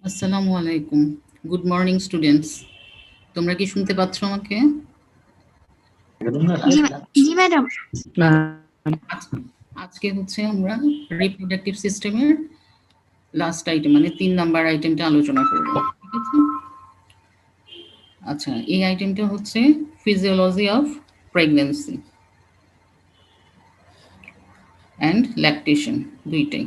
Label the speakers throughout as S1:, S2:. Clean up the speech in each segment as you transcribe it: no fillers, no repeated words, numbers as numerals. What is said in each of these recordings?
S1: আসসালামু আলাইকুম। Good morning students. তোমরা কি শুনতে পাচ্ছ আমাকে?
S2: জি জি ম্যাডাম।
S1: আজ- আজকে হচ্ছে আমরা রিপ্রোডাক্টিভ সিস্টেমের লাস্ট আইটেম মানে 3 নাম্বার আইটেমটা আলোচনা করব। ঠিক আছে? আচ্ছা, এই আইটেমটা হচ্ছে physiology of pregnancy and lactation দুইটাই।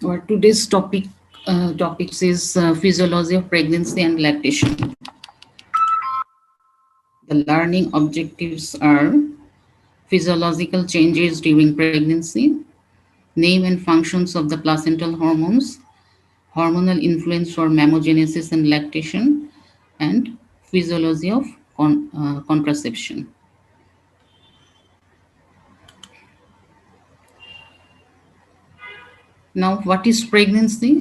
S1: Our today's topics is physiology of pregnancy and lactation. The learning objectives are physiological changes during pregnancy, name and functions of the placental hormones, hormonal influence for mammogenesis and lactation, and physiology of contraception. Now, what is pregnancy?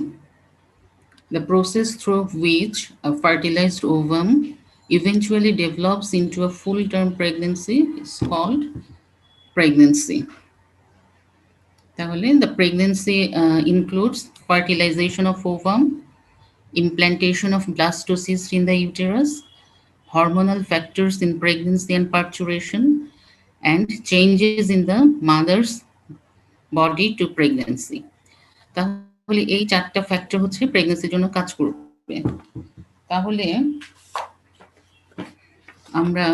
S1: The process through which a fertilized ovum eventually develops into a full-term pregnancy is called pregnancy. The pregnancy includes fertilization of ovum, implantation of blastocyst in the uterus, hormonal factors in pregnancy and parturition, and changes in the mother's body to pregnancy. তাহলে এই 4টা factor হচ্ছে প্রেগন্যান্সির জন্য কাজ করবে। তাহলে আমরা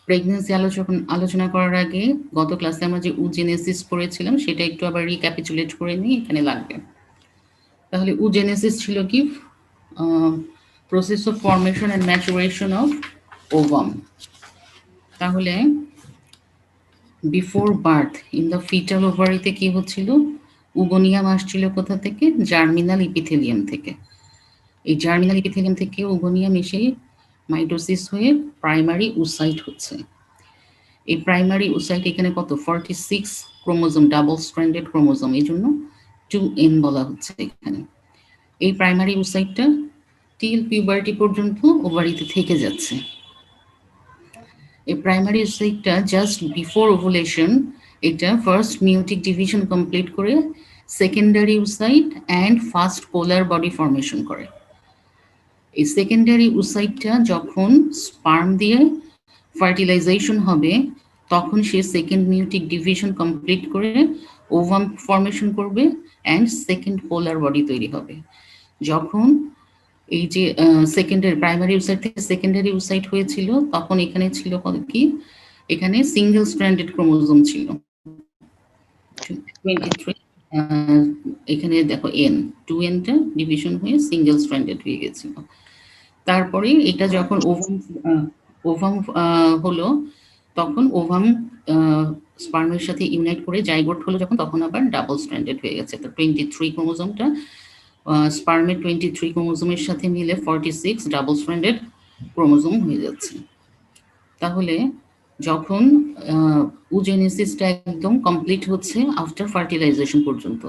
S1: pregnancy আলোচনা করার আগে গত ক্লাসে আমরা যে উজেনেসিস পড়েছিলাম সেটা একটু আবার রিক্যাপিচুলেট করে নিই, এখানে লাগবে। তাহলে উজেনেসিস ছিল কি? Process of formation and maturation of ovum. তাহলে before birth in the foetal ওভারিতে কি হচ্ছিল? উগোনিয়াম আসছিল কোথা থেকে? জার্মিনাল ইপিথেলিয়াম থেকে। এই জার্মিনাল ইপিথেলিয়াম থেকে উগোনিয়াম এসে মাইটোসিস হয়ে প্রাইমারি উসাইট হচ্ছে। এই প্রাইমারি উসাইট এখানে কত? 46 ক্রোমোজোম, ডাবল স্ট্র্যান্ডেড ক্রোমোজোম, এই জন্য 2n বলা হচ্ছে এখানে। এই প্রাইমারি উসাইটটা টিল পিউবার্টি পর্যন্ত ওভারিতে থেকে যাচ্ছে। এই প্রাইমারি উসাইটটা জাস্ট বিফোর ওভুলেশন এটা ফার্স্ট মিওটিক ডিভিশন কমপ্লিট করে secondary oocyte and first polar body formation করে। এই সেকেন্ডারি উসাইটটা যখন স্পার্ম দিয়ে ফার্টিলাইজেশন হবে তখন সে সেকেন্ড মিওটিক ডিভিশন কমপ্লিট করে ওভাম ফর্মেশন করবে অ্যান্ড সেকেন্ড পোলার বডি তৈরি হবে। যখন এই যে সেকেন্ডারি প্রাইমারি উসাইট থেকে সেকেন্ডারি উসাইট হয়েছিল তখন এখানে ছিল কি? এখানে সিঙ্গেল স্ট্র্যান্ডেড ক্রোমোজোম ছিল 23। এখানে দেখো n 2nটা ডিভিশন হয়ে সিঙ্গেল স্ট্র্যান্ডেড হয়ে গেছিল। তারপরে এটা যখন ওভাম হলো তখন ওভাম স্পার্মের সাথে ইউনাইট করে জাইগোট হলো যখন, তখন আবার ডাবল স্ট্র্যান্ডেড হয়ে গেছে। তো 23 ক্রোমোজোমটা স্পার্মের 23 ক্রোমোজোমের সাথে মিলে 46 ডাবল স্ট্র্যান্ডেড ক্রোমোজোম হয়ে যাচ্ছে। তাহলে যখন উজেনেসিসটা একদম কমপ্লিট হচ্ছে আফটার ফার্টিলাইজেশন পর্যন্ত,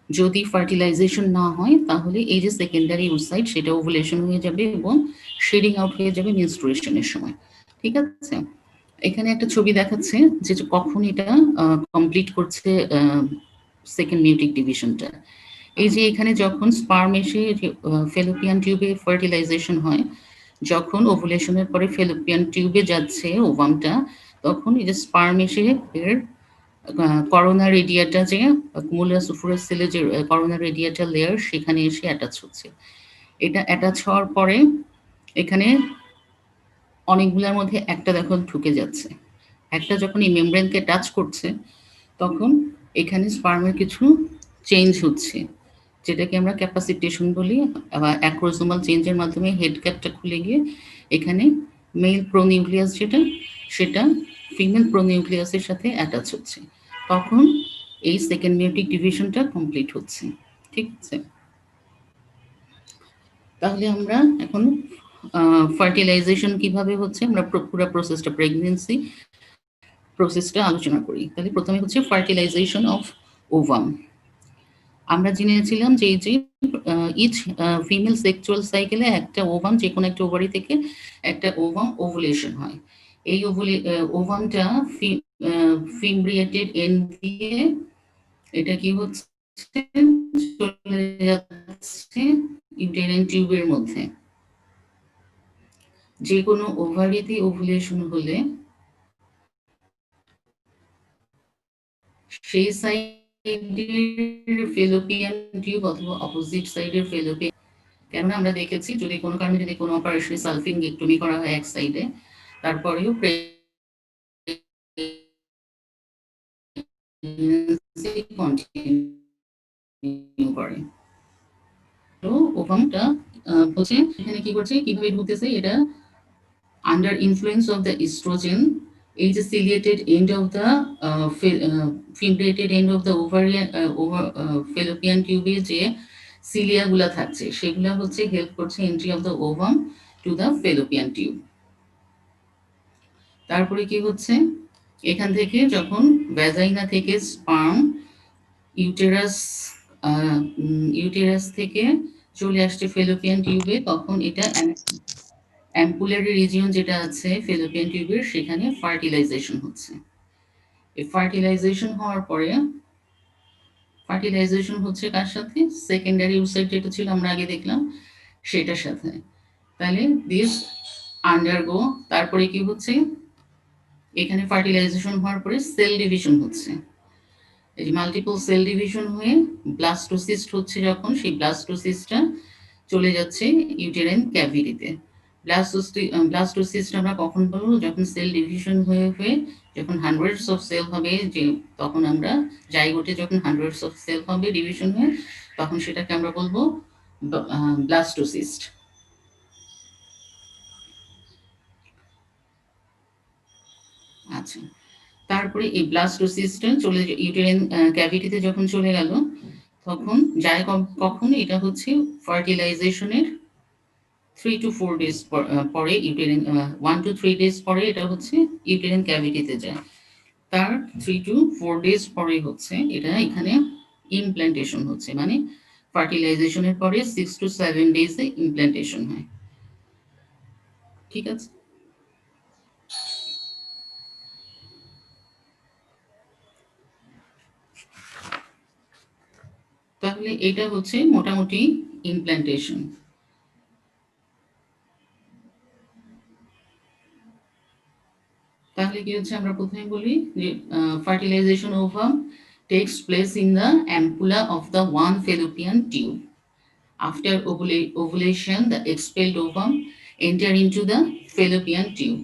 S1: যদি ফার্টিলাইজেশন না হয় তাহলে এই যে সেকেন্ডারি উসাইট সেটা ওভুলেশন হয়ে যাবে এবং শেডিং আউট হয়ে যাবে মেনস্ট্রুয়েশনের সময়। ঠিক আছে? এখানে একটা ছবি দেখাচ্ছে যে কখন এটা কমপ্লিট করছে সেকেন্ড মিউটিক ডিভিশনটা। এই যে এখানে যখন স্পার্ম এসে ফেলোপিয়ান টিউবে ফার্টিলাইজেশন হয়, যখন ওভুলেশনের পরে ফেলোপিয়ান টিউবে যাচ্ছে ওভামটা, তখন এই যে স্পার্ম এসে এর করোনা রেডিয়াটা যে কুমুলাস সুফুরাস সেলের যে করোনা রেডিয়াটা লেয়ার সেখানে এসে অ্যাটাচ হচ্ছে। এটা অ্যাটাচ হওয়ার পরে এখানে অনেকগুলোর মধ্যে একটা দেখো ঢুকে যাচ্ছে। একটা যখন এই মেমব্রেনকে টাচ করছে তখন এখানে স্পার্মের কিছু চেঞ্জ হচ্ছে, যেটাকে আমরা ক্যাপাসিটেশন বলি। আবার অ্যাক্রোজোমাল চেঞ্জের মাধ্যমে হেড ক্যাপটা খুলে গিয়ে এখানে মেল প্রোনিউক্লিয়াস যেটা সেটা ফিমেল প্রোনিউক্লিয়াসের সাথে অ্যাটাচ হচ্ছে, তখন এই সেকেন্ড মিউটিক ডিভিশনটা কমপ্লিট হচ্ছে। ঠিক আছে? তাহলে আমরা এখন ফার্টিলাইজেশন কিভাবে হচ্ছে আমরা পুরো প্রসেসটা প্রেগনেন্সি প্রসেসটা আলোচনা করি। তাহলে প্রথমে হচ্ছে ফার্টিলাইজেশন অফ ওভাম। আমরা জেনেছিলাম যে এই যে ইচ ফিমেল সেক্সুয়াল সাইকেলে একটা ওভাম, যে কোনো একটা ওভারি থেকে একটা ওভাম ওভুলেশন হয়। এই ওভামটা ফিমব্রিয়েটেড এন্ড দিয়ে এটা কি হচ্ছে, চলে যাচ্ছে ইউটেরাইন টিউবের মধ্যে। যে কোনো ওভারিতে ওভুলেশন হলে সেই সাইডের ফেলোপিয়ান টিউব অথবা অপোজিট সাইডের ফেলোপিয়ান, কেননা আমরা দেখেছি যদি কোনো কারণে যদি কোনো অপারেশনে সালফিংগেক্টমি করা হয় এক সাইডে, তারপরেও প্রেগন্যান্সি কন্টিনিউ করে। তো ওভামটা হচ্ছে এখানে কি করছে, কিভাবে ঢুকতেছে, এটা under influence of the estrogen, এই যে ciliated end of the fibrated end of the ovarian fallopian tube যে সিলিয়া গুলা থাকছে সেগুলা হচ্ছে হেল্প করছে entry of the ovum to the fallopian tube। তারপরে কি হচ্ছে, এখান থেকে যখন ভ্যাজাইনা থেকে স্পার্ম ইউটেরাস ইউটেরাস থেকে চলে আসছে ফেলোপিয়ান টিউবে, তখন এটা অ্যাম্পুলারি রিজিয়ন যেটা আছে ফেলোপিয়ান টিউবের, সেখানে ফার্টিলাইজেশন হচ্ছে। এই ফার্টিলাইজেশন হওয়ার পরে, ফার্টিলাইজেশন হচ্ছে কার সাথে, সেকেন্ডারি ওসাইট যেটা ছিল আমরা আগে দেখলাম সেটার সাথে। তাহলে দিস আন্ডারগো, তারপরে কি হচ্ছে, এখানে ফার্টিলাইজেশন হওয়ার পরে সেল ডিভিশন হচ্ছে। এই যে মাল্টিপল সেল ডিভিশন হয়ে ব্লাস্টোসিস্ট হচ্ছে, যখন সেই ব্লাস্টোসিস্টটা চলে যাচ্ছে ইউটেরাইন ক্যাভিটিতে। ব্লাস্টোসিস্ট আমরা কখন বলবো, যখন সেল ডিভিশন হয়ে হয়ে যখন হান্ড্রেডস অফ সেল হবে, যে তখন আমরা জাইগোটে যখন হান্ড্রেডস অফ সেল হবে ডিভিশন হয়ে, তখন সেটাকে আমরা বলবো ব্লাস্টোসিস্ট। আচ্ছা, তারপরে এই ব্লাস্টোসিস্টটা চলে ইউটেরাইন ক্যাভিটিতে যখন চলে গেল, তখন যায় কখন, এটা হচ্ছে ফার্টিলাইজেশনের 3 to 4 days পরে ইউটেরিন 1 to 3 days পরে এটা হচ্ছে ইউটেরিন ক্যাভিটিতে যায়। তার 3 to 4 days পরে হচ্ছে এটা এখানে ইমপ্ল্যান্টেশন হচ্ছে, মানে ফার্টিলাইজেশনের পরে 6 to 7 days-এ ইমপ্ল্যান্টেশন হয়। ঠিক আছে, তাহলে এটা হচ্ছে মোটামুটি ইমপ্ল্যান্টেশন। তাহলে কি হচ্ছে, আমরা প্রথমে বলি যে fertilization ovum takes place in the ampulla of the one fallopian tube. After ovulation, the expelled ovum enter into the fallopian tube.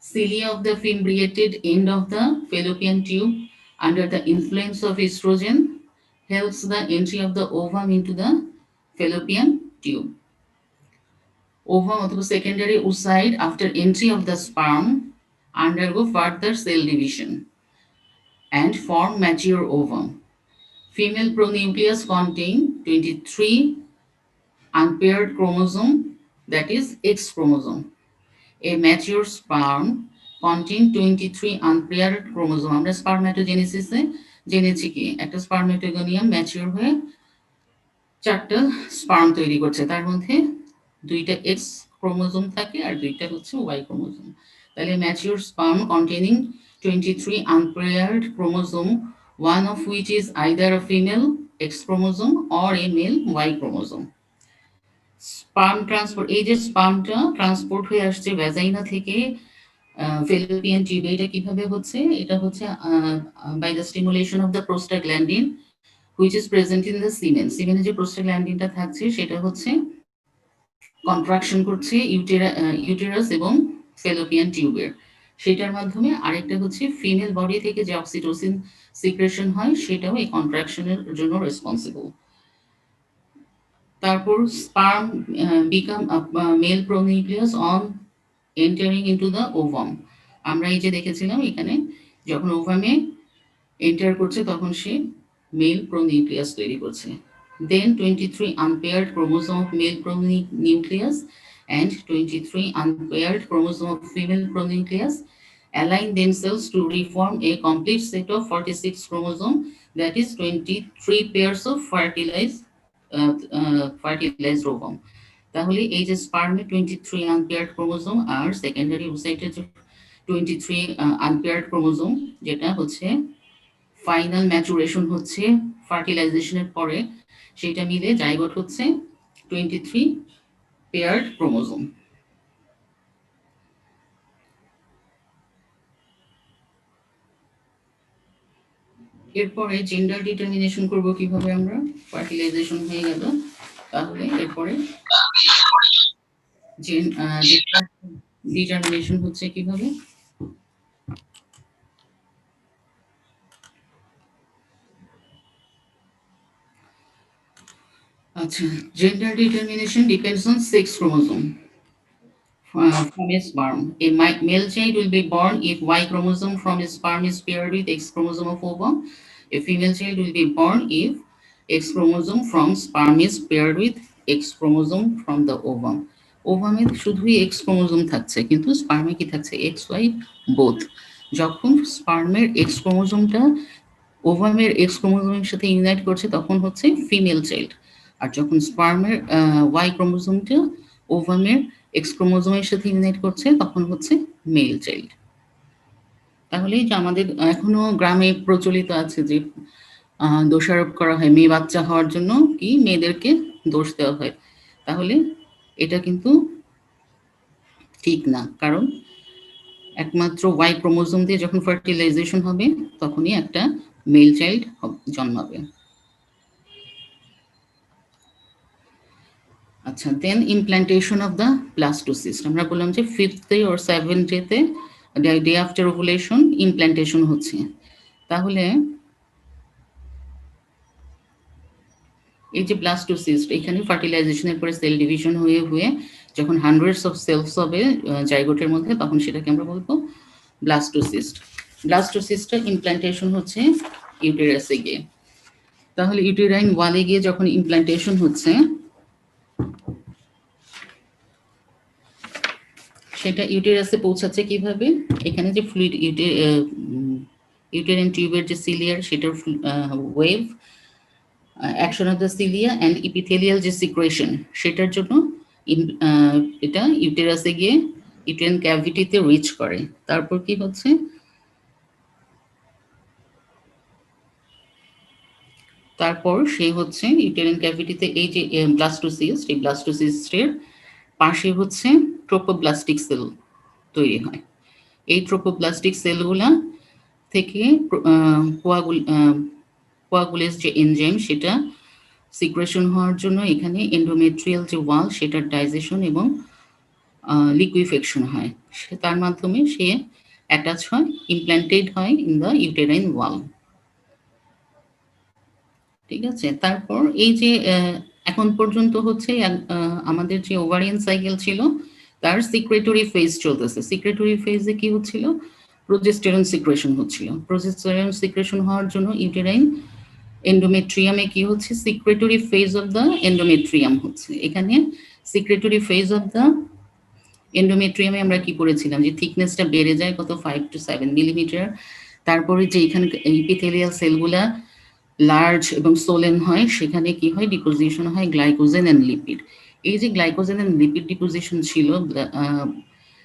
S1: Cilia of the fimbriated end of the fallopian tube, under the influence of estrogen, helps the entry of the ovum into the fallopian tube. Ovum অথবা secondary oocyte, after entry of the sperm, undergo further cell division and form mature ovum. Female pronucleus contain 23 unpaired chromosome, that is X chromosome. A mature sperm contain 23 unpaired chromosome. আমরা স্পারম্যাটোজেনেসিসে জেনেছি কি, একটা স্পারম্যাটোগোনিয়াম mature হয়ে 4টা sperm তৈরি করছে, তার মধ্যে 2টা এক্স ক্রোমোজোম থাকে আর 2টা হচ্ছে ওয়াই ক্রোমোজোম। তাহলে mature sperm containing 23 unpaired chromosome, one of which is either a female X chromosome or a male Y chromosome. Sperm transport, এই যে স্পার্মটা ট্রান্সপোর্ট হয়ে আসছে ভ্যাজাইনা থেকে ফেলোপিয়ান টিউবে, এটা কিভাবে হচ্ছে, এটা হচ্ছে by the stimulation of the prostaglandin which is present in the semen. সিমেনে যে প্রোস্টাগ্ল্যান্ডিনটা থাকছে সেটা হচ্ছে কন্ট্রাকশন করছে ইউটেরাস এবং ফেলোপিয়ান টিউবের, সেটার মাধ্যমে। আরেকটা হচ্ছে ফিমেল বডি থেকে যে অক্সিটোসিন সিক্রেশন হয় সেটাও এই কন্ট্রাকশনের জন্য রেসপন্সিবল। তারপর sperm become male pronucleus on entering into the ovum. আমরা এই যে দেখেছিলাম এখানে যখন ওভামে এন্টার করছে তখন সে মেল প্রোনিউক্লিয়াস তৈরি করছে। দেন 23 unpaired chromosome of male pronucleus and 23 unpaired chromosome of female pronucleus align themselves to reform a complete set of 46 chromosome, that is 23 pairs of fertilized fertilised ovum. তাহলে এই যে স্পার্মে 23 আনপেয়ার্ড ক্রোমোজোম আর secondary ওসাইটে যে 23 unpaired chromosome, যেটা হচ্ছে final maturation হচ্ছে ফার্টিলাইজেশনের পরে, সেটা মিলে জাইগোট হচ্ছে 23 পেয়ার্ড ক্রোমোজোম। এরপরে জেন্ডার ডিটারমিনেশন করব কিভাবে আমরা? ফার্টিলাইজেশন হয়ে গেল, তাহলে এরপরে জেন্ডার ডিটারমিনেশন হচ্ছে কিভাবে? আচ্ছা, gender determination depends on sex chromosome from a sperm. A male child will be born if Y chromosome from a sperm is paired with X chromosome of ovum. A female child will be born if X chromosome from sperm is paired with X chromosome from the ovum. ওভামে শুধুই x chromosome থাকছে, কিন্তু স্পার্মে কি থাকছে? X Y both. যখন স্পার্মের x ক্রোমোজোমটা ওভামের x ক্রোমোজোমের সাথে ইউনাইট করছে তখন হচ্ছে ফিমেল চাইল্ড, আর যখন স্পার্মের ওয়াই ক্রোমোজোমটা ওভামের এক্স ক্রোমোজোমের সাথে ইউনাইট করছে তখন হচ্ছে মেল চাইল্ড। তাহলে যে আমাদের এখনো গ্রামে প্রচলিত আছে যে দোষারোপ করা হয় মেয়ে বাচ্চা হওয়ার জন্য, কি মেয়েদেরকে দোষ দেওয়া হয়, তাহলে এটা কিন্তু ঠিক না। কারণ একমাত্র ওয়াই ক্রোমোজোম দিয়ে যখন ফার্টিলাইজেশন হবে তখনই একটা মেল চাইল্ড জন্মাবে। আচ্ছা, then implantation of the blastocyst. আমরা বললাম যে 5th ডে or 7th ডেতে, ডে আফটার ওভুলেশন ইমপ্ল্যান্টেশন হচ্ছে। তাহলে এই যে ব্লাস্টোসিস্ট, এখানে ফার্টিলাইজেশনের পরে সেল ডিভিশন হয়ে হয়ে যখন হান্ড্রেডস অফ সেলস হবে জাইগোটের মধ্যে, তখন সেটাকে আমরা বলবো ব্লাস্টোসিস্ট। ব্লাস্টোসিস্টের ইমপ্ল্যান্টেশন হচ্ছে ইউটেরাসে গিয়ে। তাহলে ইউটেরাইন ওয়ালে গিয়ে যখন ইমপ্ল্যান্টেশন হচ্ছে, সেটা ইউটেরাসে পৌঁছাচ্ছে কিভাবে? এখানে যে ফ্লুইড ইউটেরাইন টিউবের যে সিলিয়ার, সেটার wave, action of the cilia and epithelial যে সিক্রেশন, সেটার জন্য এটা ইউটেরাসে গিয়ে ইউটেরাইন ক্যাভিটিতে রিচ করে। তারপর কি হচ্ছে? তারপর সে হচ্ছে ইউটেরাইন ক্যাভিটিতে এই যে ব্লাস্টোসিস্ট, এই ব্লাস্টোসিস্টের পাশে হচ্ছে ট্রোপোব্লাস্টিক সেল তৈরি হয়। এই ট্রোপোব্লাস্টিক সেলগুলা থেকে কোয়াগুলেজ যে এনজাইম, সেটা সিক্রেশন হওয়ার জন্য এখানে এন্ডোমেট্রিয়াল যে ওয়াল, সেটার ডাইজেশন এবং লিকুইফেকশন হয়। তার মাধ্যমে সে অ্যাটাচ হয়, ইমপ্ল্যান্টেড হয় ইন দ্য ইউটেরাইন ওয়াল। ঠিক আছে। তারপর এই যে এখন পর্যন্ত হচ্ছে আমাদের যে ওভারিয়ান সাইকেল ছিল তার সিক্রেটরি ফেজ চলতেছে। সিক্রেটরি ফেজে কি হচ্ছিল? প্রোজেস্টেরন সিক্রেশন হচ্ছিল। প্রোজেস্টেরন সিক্রেশন হওয়ার জন্য ইউটেরাইন এন্ডোমেট্রিয়ামে কি হচ্ছে? Secretory phase of the endometrium হচ্ছে। এখানে সিক্রেটরি ফেজ অফ দ্য এন্ডোমেট্রিয়ামে আমরা কি করেছিলাম? যে থিকনেসটা বেড়ে যায় কত? 5 to 7 মিলিমিটার। তারপরে যে এখানে ইপিথেলিয়াল সেলগুলা লার্জ এবং সোলেন হয়, সেখানে কি হয়? ডিপোজিশন হয় গ্লাইকোজেন অ্যান্ড লিপিড। এই যে গ্লাইকোজেন অ্যান্ড লিপিড ডিপোজিশন ছিল,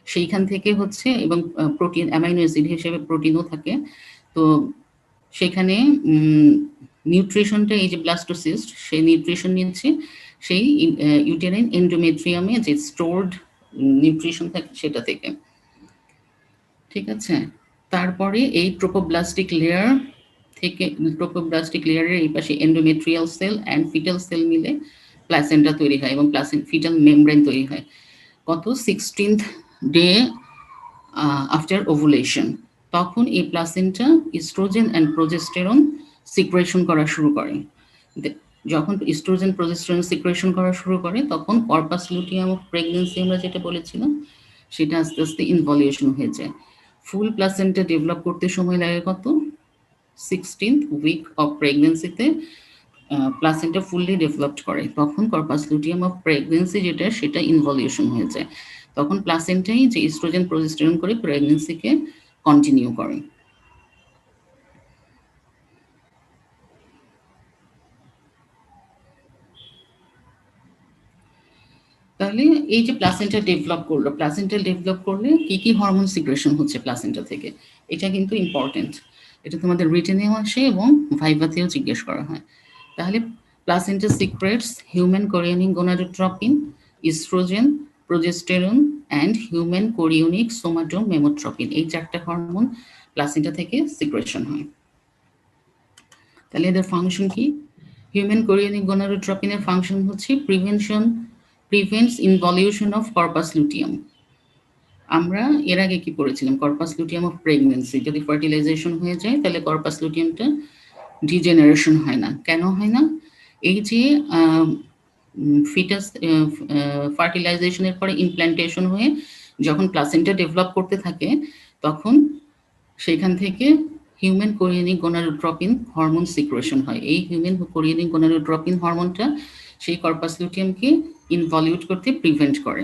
S1: সেইখান থেকে হচ্ছে, এবং প্রোটিন, অ্যামাইনো অ্যাসিড হিসেবে প্রোটিনও থাকে। তো সেখানে নিউট্রিশনটা, এই যে ব্লাস্টোসিস্ট, সেই নিউট্রিশন নিচ্ছে সেই ইউটেরাইন এন্ডোমেট্রিয়ামে যে স্টোরড নিউট্রিশন থাকে সেটা থেকে। ঠিক আছে। তারপরে এই ট্রোপোব্লাস্টিক লেয়ার থেকে, ট্রোপোব্লাস্টিক লেয়ারের এই পাশে endometrial cell and foetal cell মিলে প্লাসেন্টা তৈরি হয় এবং ফিটাল মেমব্রেন তৈরি হয় কত? 16th day after ovulation. তখন এই placenta oestrogen and progesterone secretion করা শুরু করে। যখন ইস্ট্রোজেন প্রোজেস্টেরন সিক্রেশন করা শুরু করে, তখন কর্পাস লুটিয়াম অফ প্রেগনেন্সি আমরা যেটা বলেছিলাম, সেটা আস্তে আস্তে ইনভলিউশন হয়ে যায়। ফুল প্লাসেন্টা ডেভেলপ করতে সময় লাগে কত? 16th উইক অফ প্রেগনেন্সিতে প্লাসেন্টা ফুললি ডেভেলপড করে। তখন কর্পাস লুটিয়াম অফ প্রেগনেন্সি যেটা, সেটা ইনভলিউশন হয়ে যায়। তখন প্লাসেন্টাই যে ইস্ট্রোজেন প্রজেস্টেরন করে প্রেগনেন্সিকে কন্টিনিউ করে। তাহলে এই যে প্লাসেন্টা ডেভেলপ করলো, প্লাসেন্টা ডেভেলপ করলে কি হরমোন সিক্রেশন হচ্ছে প্লাসেন্টা থেকে, এটা কিন্তু ইম্পর্টেন্ট। এটা তোমাদের রিটেনেও আসে এবং ভাইভাতেও জিজ্ঞেস করা হয়। তাহলে placenta secretes human chorionic gonadotropin, oestrogen, progesterone and human chorionic somatomammotropin, এই 4টা হরমোন প্লাসেন্টা থেকে সিক্রেশন হয়। তাহলে এদের ফাংশন কি? হিউম্যান কোরিয়নিক গোনাডোট্রপিনের ফাংশন হচ্ছে prevents involution of corpus luteum. আমরা এর আগে কি পড়েছিলাম? Corpus luteum of pregnancy. যদি ফার্টিলাইজেশন হয়ে যায় তাহলে কর্পাস লুটিয়ামটা ডিজেনারেশন হয় না। কেন হয় না? এই যে ফিটাস ফার্টিলাইজেশনের পরে ইমপ্ল্যান্টেশন হয়ে যখন প্লাসেন্টা ডেভেলপ করতে থাকে, তখন সেখান থেকে human chorionic gonadotropin hormone secretion হয়। এই হিউম্যান কোরিয়নিক গোনাডোট্রপিন হরমোনটা সেই কর্পাস লুটিয়ামকে ইনভলিউট করতে প্রিভেন্ট করে।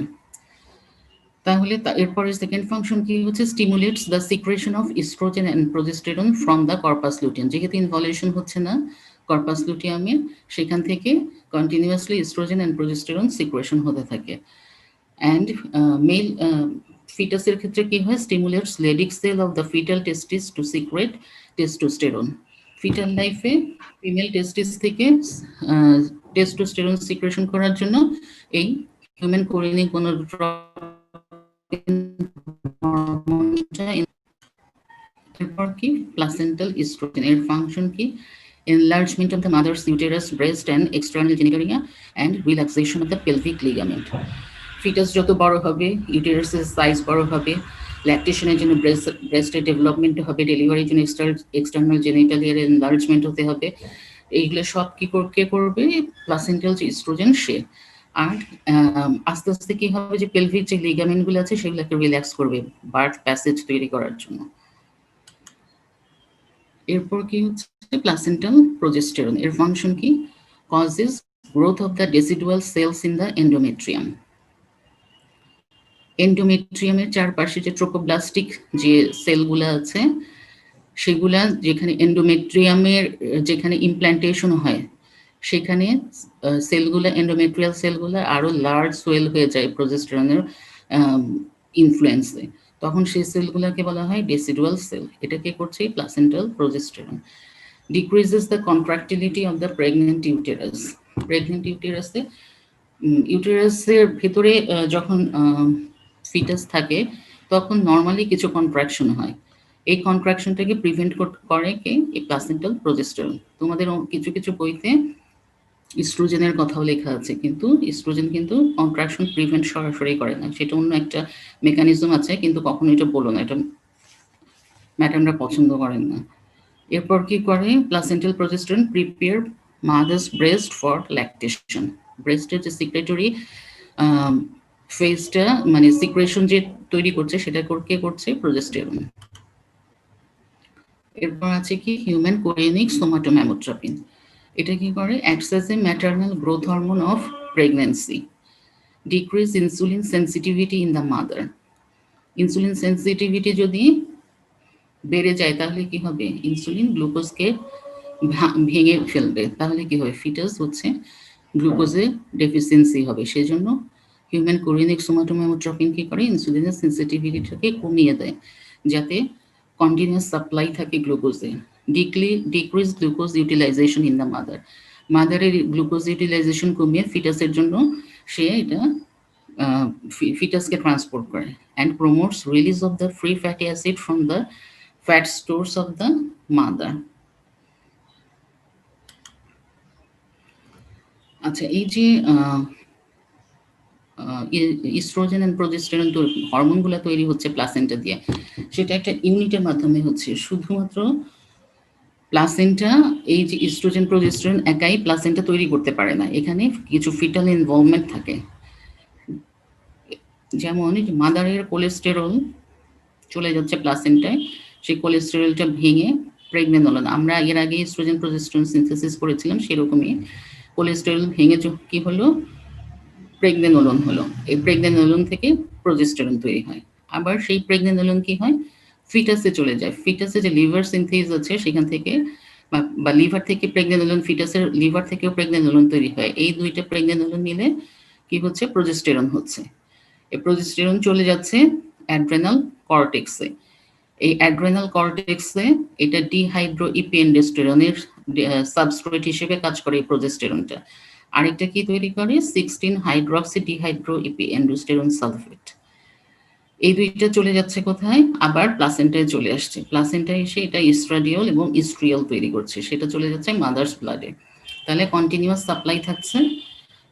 S1: তাহলে এরপরে সেকেন্ড ফাংশন কি হচ্ছে? Stimulates the secretion of oestrogen and progesterone from the corpus luteum. যেহেতু ইনভলিউশন হচ্ছে না কর্পাস লুটিয়ামের, সেখান থেকে continuously oestrogen and progesterone secretion হতে থাকে। অ্যান্ড মেল ফিটাসের ক্ষেত্রে কি হয়? Stimulates Leydig cell of the foetal testis to secrete testosterone. Fetal লাইফে ফিমেল টেস্টিস থেকে টেস্টোস্টেরন সিক্রেশন করার জন্য এই হিউম্যান কোরিয়নিক গোনাডোট্রপিন হরমোনটা। এরপর কি? প্লাসেন্টাল ইস্ট্রোজেন, এর ফাংশন কি? Enlargement of the mother's uterus, breast and external genitalia and relaxation of the pelvic ligament. Foetus যত বড় হবে, ইউটেরাসের সাইজ বড় হবে, ল্যাকটেশনের জন্য ব্রেস্টের ডেভেলপমেন্ট হবে, ডেলিভারির জন্য এক্সটার্নাল জেনিটালিয়ার এনলার্জমেন্ট হতে হবে। এইগুলো সব কে করবে? প্লাসেন্টাল যে ইস্ট্রোজেন সে। আর আস্তে আস্তে কি হবে? যে পেলভিক যে লিগামেন্টগুলো আছে সেগুলোকে রিল্যাক্স করবে বার্থ প্যাসেজ তৈরি করার জন্য। এরপর কি হচ্ছে? প্লাসেন্টাল প্রোজেস্টেরন, এর ফাংশন কি? Causes growth of the decidual cells in the endometrium. এন্ডোমেট্রিয়ামের চারপাশে যে ট্রোপোব্লাস্টিক যে সেলগুলো আছে, সেগুলা যেখানে এন্ডোমেট্রিয়ামের যেখানে ইমপ্ল্যান্টেশন হয়, সেখানে সেলগুলো, এন্ডোমেট্রিয়াল সেলগুলো আরো লার্জ সোয়েল হয়ে যায় প্রোজেস্টেরনের ইনফ্লুয়েন্সে। তখন সেই সেলগুলোকে বলা হয় ডেসিডুয়াল সেল। এটাকে করছে placental progesterone. Decreases the contractility of the pregnant uterus. Pregnant ইউটেরাসে ইউটেরাসের ভেতরে যখন ফিটাস থাকে তখন নর্মালি কিছু কন্ট্রাকশন হয়। এই কন্ট্রাকশনটাকে প্রিভেন্ট করে কে? এই প্লাসেন্টাল প্রোজেস্টেরন। তোমাদের কিছু কিছু বইতে ইস্ট্রোজেনের কথাও লেখা আছে, কিন্তু ইস্ট্রোজেন কিন্তু কন্ট্রাকশন প্রিভেন্ট সরাসরি করে না, সেটা অন্য একটা মেকানিজম আছে, কিন্তু কখনো এটা বলো না, এটা ম্যাডামরা পছন্দ করেন না। এরপর কি করে? Placental progesterone prepare mother's breast for lactation. ব্রেস্টের যে সিক্রেটরি ফেজটা, মানে সিক্রেশন যে তৈরি করছে, সেটা কে করছে? প্রোজেস্টেরন। এরপর আছে কি? Human chorionic somatomammotropin. এটা কি করে? Acts as a maternal growth hormone of pregnancy, decrease insulin sensitivity in the mother. Insulin sensitivity যদি বেড়ে যায় তাহলে কি হবে? ইনসুলিন গ্লুকোজকে ভেঙে ফেলবে, তাহলে কি হবে? ফিটাস হচ্ছে গ্লুকোজের ডেফিসিয়েন্সি হবে। সেজন্য হিউম্যান কোরিয়নিক সোমাটোমেমোট্রপিন কি করে? ইনসুলিনের সেন্সিটিভিটিটাকে কমিয়ে দেয়, যাতে কন্টিনিউয়াস সাপ্লাই থাকে গ্লুকোজে। Decrease glucose utilisation in the mother. মাদারের গ্লুকোজ ইউটিলাইজেশন কমিয়ে ফিটাসের জন্য সে এটা ফিটাসকে ট্রান্সপোর্ট করে। And promotes release of the free fatty acid from the fat stores of the mother. আচ্ছা, এই যে ইস্ট্রোজেন এন্ড প্রোজেস্টেরন হরমোনগুলো তৈরি হচ্ছে প্লাসেন্টা দিয়ে, সেটা একটা ইউনিটের মাধ্যমে হচ্ছে। শুধুমাত্র প্লাসেন্টা, এই যে ইস্ট্রোজেন প্রোজেস্টেরন একাই প্লাসেন্টা তৈরি করতে পারে না, এখানে কিছু ফিটাল ইনভলভমেন্ট থাকে। যেমন মাদারের কোলেস্টেরল চলে যাচ্ছে প্লাসেন্টায়, সেই কোলেস্টেরলটা ভেঙে প্রেগনেনোলন, আমরা এর আগে ইস্ট্রোজেন প্রোজেস্টেরন সিনথেসিস করেছিলাম, সেরকমই কোলেস্টেরল ভেঙে কি হলো? প্রেগনেনোলন হলো। এই প্রেগনেনোলন থেকে প্রোজেস্টেরন তৈরি হয়। আবার সেই প্রেগনেনোলন কি হয়? ফিটাসে চলে যায়। ফিটাসে যে লিভার সিনথেস আছে সেখান থেকে বা লিভার থেকে প্রেগনেনোলন, ফিটাসের লিভার থেকেও প্রেগনেনোলন তৈরি হয়। এই দুইটা প্রেগনেনোলন মিলে কি হচ্ছে, প্রজেস্টেরন হচ্ছে। এই প্রজেস্টেরন চলে যাচ্ছে অ্যাড্রেনাল কর্টেক্সে। এই অ্যাড্রেনাল কর্টেক্সে এটা ডিহাইড্রো ইপিএন্ডোস্টেরনের সাবস্ট্রেট হিসেবে কাজ করে এই প্রজেস্টেরনটা। আরেকটা কি তৈরি করে, 16 হাইড্রক্সি ডিহাইড্রো ইপিএন্ডোস্টেরন সালফেট। এই দুইটা চলে যাচ্ছে কোথায়, আবার প্লাসেন্টায় চলে আসছে। প্লাসেন্টায় এসে এটা ইস্ট্রাডিওল এবং ইস্ট্রিয়ল তৈরি করছে, সেটা চলে যাচ্ছে মাদার্স ব্লাডে। তাহলে কন্টিনিউয়াস সাপ্লাই থাকছে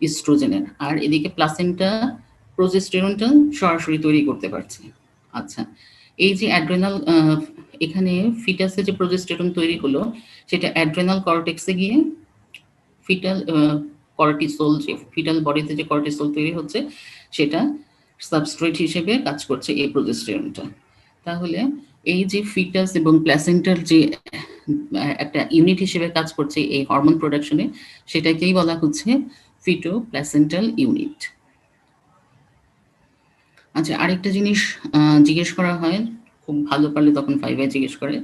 S1: ইস্ট্রোজেনের, আর এদিকে প্লাসেন্টা প্রজেস্টেরনটা সরাসরি তৈরি করতে পারছে। আচ্ছা, এই যে অ্যাড্রেনাল এখানে ফিটাসে যে প্রজেস্টেরন তৈরি হলো, সেটা অ্যাড্রেনাল কর্টেক্সে গিয়ে ফিটাল কর্টিসোল, যে ফিটাল বডিতে যে কর্টিসোল তৈরি হচ্ছে, সেটা সাবস্ট্রেট হিসেবে কাজ করছে এই প্রজেস্টেরনটা। তাহলে এই যে ফিটাস এবং প্ল্যাসেন্টার যে একটা ইউনিট হিসেবে কাজ করছে এই হরমোন প্রোডাকশনে, সেটাকেই বলা হচ্ছে ফিটো প্ল্যাসেন্টাল ইউনিট। আচ্ছা, আরেকটা জিনিস জিজ্ঞেস করা হয়, খুব ভালো পারলে তখন 5 জিজ্ঞেস করে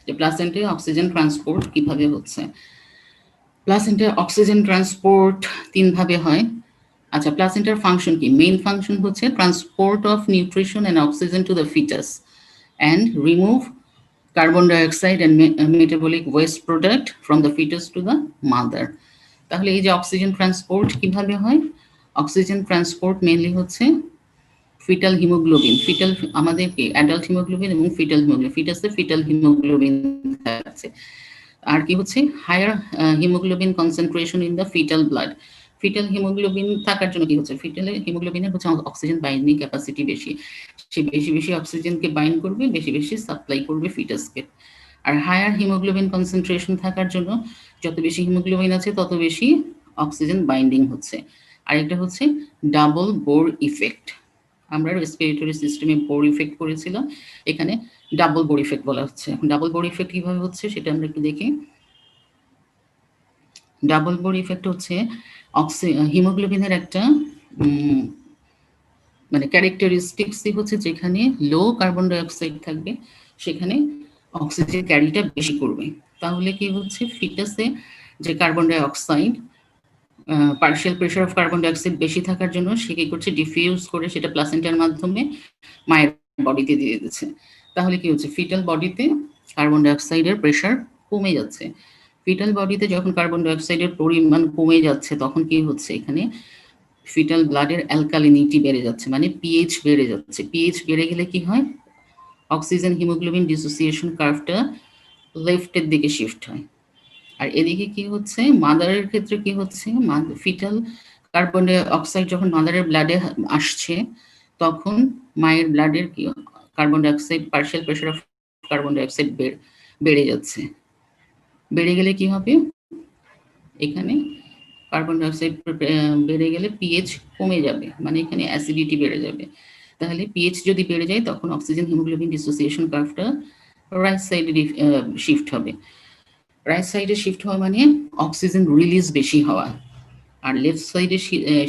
S1: যে প্লাসেন্টায় অক্সিজেন ট্রান্সপোর্ট কিভাবে হচ্ছে। প্লাসেন্টায় অক্সিজেন ট্রান্সপোর্ট 3 ভাবে হয়। আচ্ছা, প্লাসেন্টার ফাংশন কি? মেইন ফাংশন হচ্ছে transport of nutrition and oxygen to the foetus and remove carbon dioxide and metabolic waste product from the foetus to the mother. তাহলে এই যে অক্সিজেন ট্রান্সপোর্ট কিভাবে হয়? অক্সিজেন ট্রান্সপোর্ট মেইনলি হচ্ছে ফিটাল হিমোগ্লোবিন, ফিটাল আমাদের কি adult haemoglobin এবং foetal haemoglobin, ফিটাসে ফিটাল হিমোগ্লোবিন থাকছে। আর কি হচ্ছে, higher haemoglobin concentration in the foetal blood. Foetal haemoglobin থাকার জন্য কি হচ্ছে, ফিটালে হিমোগ্লোবিনের হচ্ছে অক্সিজেন বাইন্ডিং ক্যাপাসিটি বেশি, সে বেশি বেশি অক্সিজেনকে বাইন্ড করবে, বেশি বেশি সাপ্লাই করবে ফিটাসকে। আর হায়ার হিমোগ্লোবিন কনসেন্ট্রেশন থাকার জন্য যত বেশি হিমোগ্লোবিন আছে তত বেশি অক্সিজেন বাইন্ডিং হচ্ছে। আরেকটা হচ্ছে ডাবল বোর ইফেক্ট। আমরা রেসপিরেটরি সিস্টেমে বোর ইফেক্ট করেছিলাম, এখানে ডাবল বোর ইফেক্ট বলা হচ্ছে। ডাবল বোর ইফেক্ট কিভাবে হচ্ছে সেটা আমরা একটু দেখি। ডাবল বোর ইফেক্ট হচ্ছে হিমোগ্লোবিনের একটা মানে ক্যারেক্টারিস্টিক্সই হচ্ছে, যেখানে লো কার্বন ডাইঅক্সাইড থাকবে সেখানে অক্সিজেন ক্যারিটা বেশি করবে। তাহলে কি হচ্ছে, ফিটাসে যে carbon dioxide partial pressure of carbon dioxide বেশি থাকার জন্য সে কি করছে, ডিফিউজ করে সেটা প্লাসেন্টার মাধ্যমে মায়ের বডিতে দিয়ে দিচ্ছে। তাহলে কি হচ্ছে, ফিটাল বডিতে কার্বন ডাইঅক্সাইডের প্রেশার কমে যাচ্ছে। ফিটাল বডিতে যখন কার্বন ডাইঅক্সাইডের পরিমাণ কমে যাচ্ছে, তখন কি হচ্ছে, এখানে ফিটাল ব্লাডের অ্যালকালিনিটি বেড়ে যাচ্ছে, মানে পিএইচ বেড়ে যাচ্ছে। পিএইচ বেড়ে গেলে কি হয়, অক্সিজেন হিমোগ্লোবিন ডিসোসিয়েশন কার্ভটা লেফটের দিকে শিফট হয়। আর এদিকে কি হচ্ছে, মাদারের ক্ষেত্রে কি হচ্ছে, ফিটাল কার্বন ডাই অক্সাইড যখন মাদারের ব্লাডে আসছে, তখন মায়ের ব্লাডের কি carbon dioxide partial pressure of carbon dioxide বেড়ে যাচ্ছে। বেড়ে গেলে কি হবে, এখানে কার্বন ডাই অক্সাইড বেড়ে গেলে পিএইচ কমে যাবে, মানে এখানে অ্যাসিডিটি বেড়ে যাবে। তাহলে পিএইচ যদি বেড়ে যায়, তখন অক্সিজেন হিমোগ্লোবিন ডিসোসিয়েশন কার্ভটা রাইট সাইডে শিফট হবে। রাইট সাইডে শিফট হওয়া মানে অক্সিজেন রিলিজ বেশি হওয়া, আর লেফট সাইডে